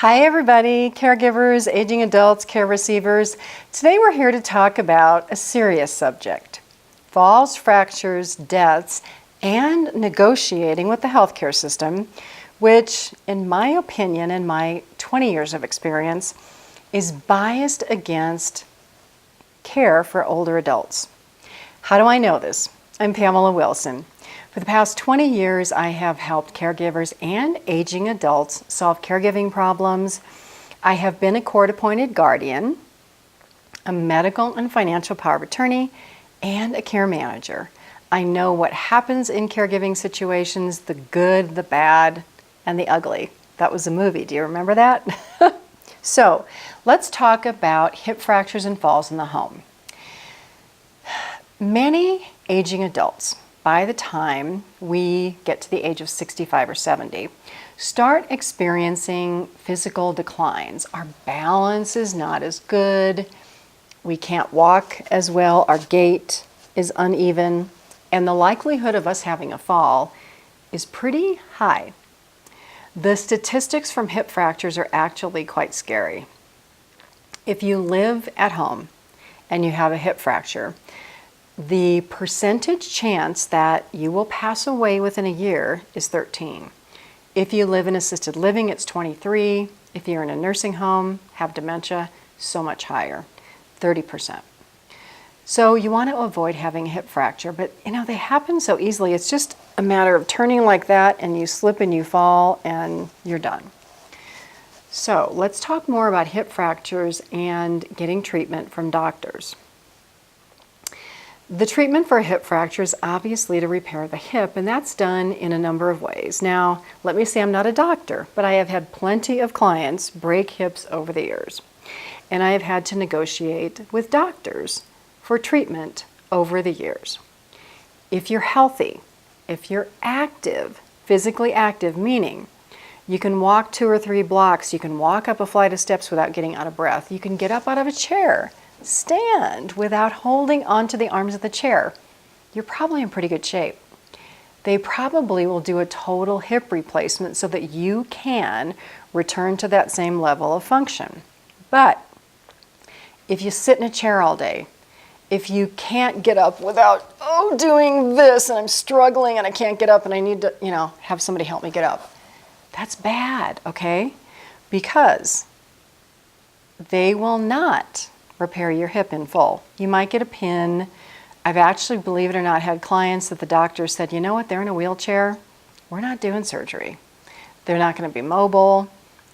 Hi everybody, caregivers, aging adults, care receivers. Today we're here to talk about a serious subject: falls, fractures, deaths, and negotiating with the healthcare system, which in my opinion and my 20 years of experience is biased against care for older adults. How do I know this? I'm Pamela Wilson. For the past 20 years, I have helped caregivers and aging adults solve caregiving problems. I have been a court-appointed guardian, a medical and financial power of attorney, and a care manager. I know what happens in caregiving situations, the good, the bad, and the ugly. That was a movie. Do you remember that? So let's talk about hip fractures and falls in the home. Many aging adults, by the time we get to the age of 65 or 70, start experiencing physical declines. Our balance is not as good. We can't walk as well. Our gait is uneven. And the likelihood of us having a fall is pretty high. The statistics from hip fractures are actually quite scary. If you live at home and you have a hip fracture, the percentage chance that you will pass away within a year is 13. If you live in assisted living, it's 23. If you're in a nursing home, have dementia, so much higher, 30%. So you want to avoid having a hip fracture, but they happen so easily. It's just a matter of turning like that and you slip and you fall and you're done. So let's talk more about hip fractures and getting treatment from doctors. The treatment for a hip fracture is obviously to repair the hip, and that's done in a number of ways. Now, let me say I'm not a doctor, but I have had plenty of clients break hips over the years, and I have had to negotiate with doctors for treatment over the years. If you're healthy, if you're active, physically active, meaning you can walk 2 or 3 blocks, you can walk up a flight of steps without getting out of breath, you can get up out of a chair, stand without holding onto the arms of the chair, you're probably in pretty good shape. They probably will do a total hip replacement so that you can return to that same level of function. But if you sit in a chair all day, if you can't get up without, doing this and I'm struggling and I can't get up and I need to, have somebody help me get up, that's bad, okay? Because they will not repair your hip in full. You might get a pin. I've actually, believe it or not, had clients that the doctor said, you know what, they're in a wheelchair. We're not doing surgery. They're not going to be mobile.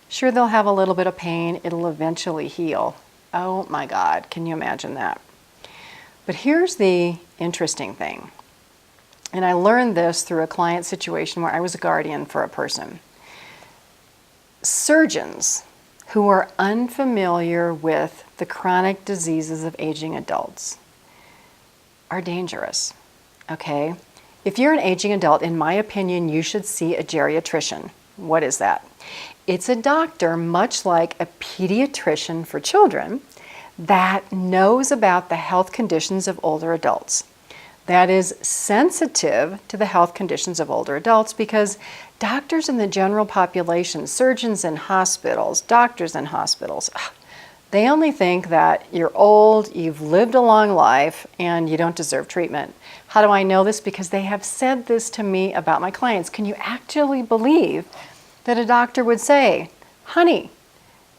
Sure, they'll have a little bit of pain. It'll eventually heal. Oh my God, can you imagine that? But here's the interesting thing. And I learned this through a client situation where I was a guardian for a person. Surgeons who are unfamiliar with the chronic diseases of aging adults are dangerous, okay? If you're an aging adult, in my opinion, you should see a geriatrician. What is that? It's a doctor, much like a pediatrician for children, that knows about the health conditions of older adults. That is sensitive to the health conditions of older adults because doctors in the general population, surgeons in hospitals, doctors in hospitals, they only think that you're old, you've lived a long life, and you don't deserve treatment. How do I know this? Because they have said this to me about my clients. Can you actually believe that a doctor would say, honey,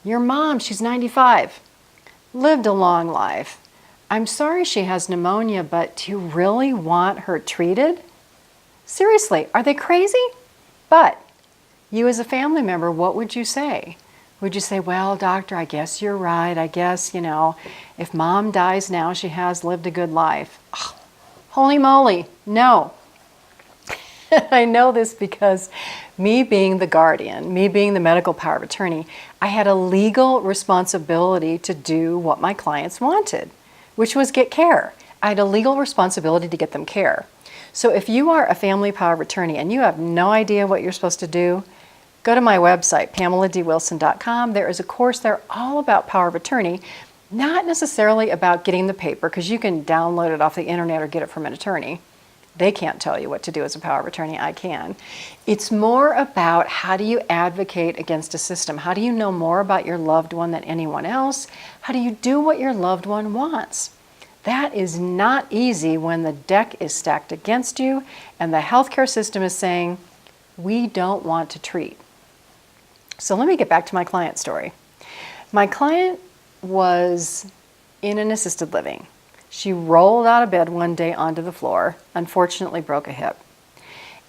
your mom, she's 95, lived a long life. I'm sorry she has pneumonia, but do you really want her treated? Seriously, are they crazy? But you as a family member, what would you say? Would you say, well, doctor, I guess you're right. I guess, if mom dies now, she has lived a good life. Oh, holy moly, no. I know this because me being the guardian, me being the medical power of attorney, I had a legal responsibility to do what my clients wanted, which was get care. I had a legal responsibility to get them care. So if you are a family power of attorney and you have no idea what you're supposed to do, go to my website, PamelaDWilson.com. There is a course there all about power of attorney, not necessarily about getting the paper, because you can download it off the internet or get it from an attorney. They can't tell you what to do as a power of attorney, I can. It's more about how do you advocate against a system? How do you know more about your loved one than anyone else? How do you do what your loved one wants? That is not easy when the deck is stacked against you and the healthcare system is saying, we don't want to treat. So let me get back to my client story. My client was in an assisted living. She rolled out of bed one day onto the floor, unfortunately broke a hip.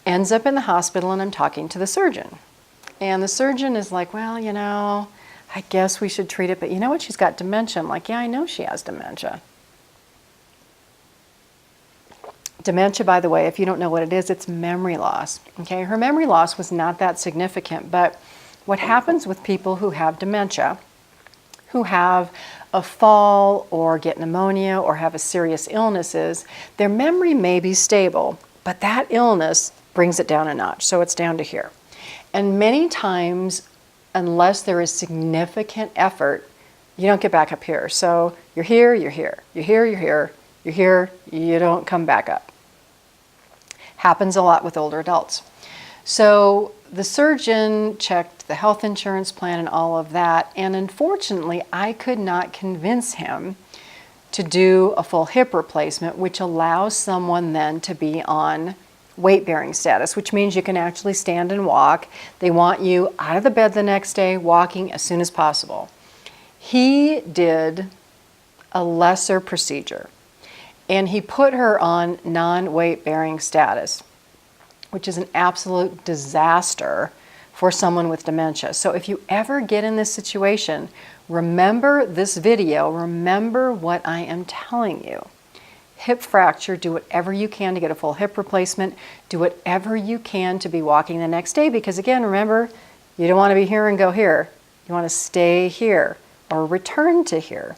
Ends up in the hospital and I'm talking to the surgeon. And the surgeon is like, well, I guess we should treat it, but you know what, she's got dementia. I'm like, yeah, I know she has dementia. Dementia, by the way, if you don't know what it is, it's memory loss. Okay, her memory loss was not that significant, but what happens with people who have dementia, who have a fall or get pneumonia or have a serious illness is their memory may be stable, but that illness brings it down a notch, so it's down to here. And many times, unless there is significant effort, you don't get back up here. So you're here, you're here, you're here, you're here, you're here, you don't come back up. Happens a lot with older adults. So the surgeon checked the health insurance plan and all of that, and unfortunately, I could not convince him to do a full hip replacement, which allows someone then to be on weight-bearing status, which means you can actually stand and walk. They want you out of the bed the next day, walking as soon as possible. He did a lesser procedure, and he put her on non-weight-bearing status, which is an absolute disaster for someone with dementia. So if you ever get in this situation, remember this video, remember what I am telling you. Hip fracture, do whatever you can to get a full hip replacement, do whatever you can to be walking the next day, because again, remember, you don't want to be here and go here. You want to stay here or return to here.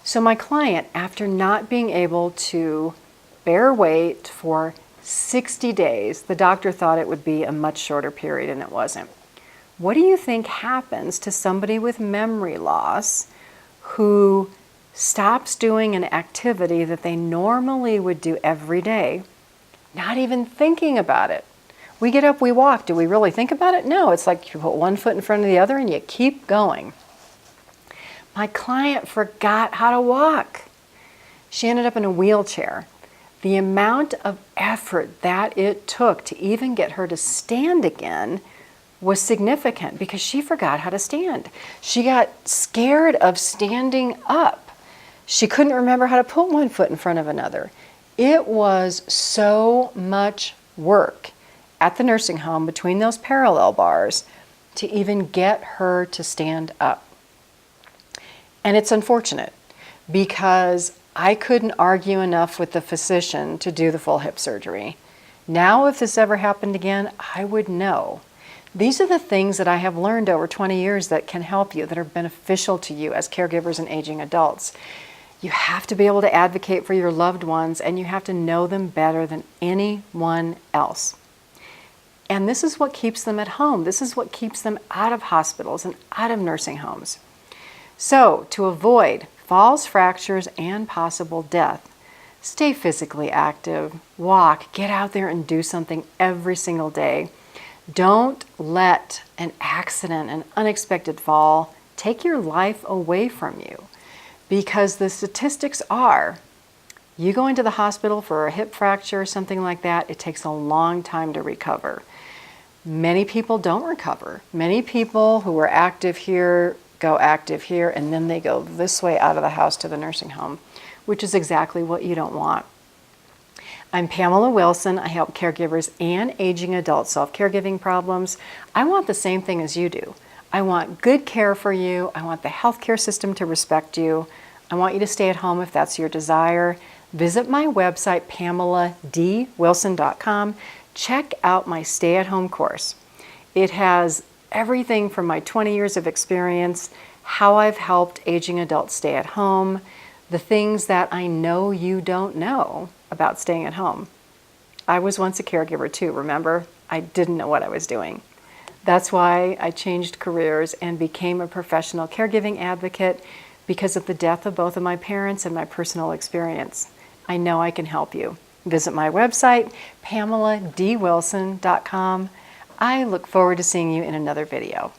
So my client, after not being able to bear weight for 60 days, the doctor thought it would be a much shorter period, and it wasn't. What do you think happens to somebody with memory loss who stops doing an activity that they normally would do every day, not even thinking about it? We get up, we walk. Do we really think about it? No, it's like you put one foot in front of the other and you keep going. My client forgot how to walk. She ended up in a wheelchair. The amount of effort that it took to even get her to stand again was significant because she forgot how to stand. She got scared of standing up. She couldn't remember how to put one foot in front of another. It was so much work at the nursing home between those parallel bars to even get her to stand up. And it's unfortunate because I couldn't argue enough with the physician to do the full hip surgery. Now, if this ever happened again, I would know. These are the things that I have learned over 20 years that can help you, that are beneficial to you as caregivers and aging adults. You have to be able to advocate for your loved ones, and you have to know them better than anyone else. And this is what keeps them at home. This is what keeps them out of hospitals and out of nursing homes. So, to avoid falls, fractures, and possible death, stay physically active, walk, get out there and do something every single day. Don't let an accident, an unexpected fall, take your life away from you, because the statistics are, you go into the hospital for a hip fracture or something like that, it takes a long time to recover. Many people don't recover. Many people who are active here go active here, and then they go this way out of the house to the nursing home, which is exactly what you don't want. I'm Pamela Wilson. I help caregivers and aging adults solve caregiving problems. I want the same thing as you do. I want good care for you. I want the healthcare system to respect you. I want you to stay at home if that's your desire. Visit my website, PamelaDWilson.com. Check out my stay-at-home course. It has everything from my 20 years of experience, how I've helped aging adults stay at home, the things that I know you don't know about staying at home. I was once a caregiver too, remember? I didn't know what I was doing. That's why I changed careers and became a professional caregiving advocate, because of the death of both of my parents and my personal experience. I know I can help you. Visit my website, PamelaDWilson.com. I look forward to seeing you in another video.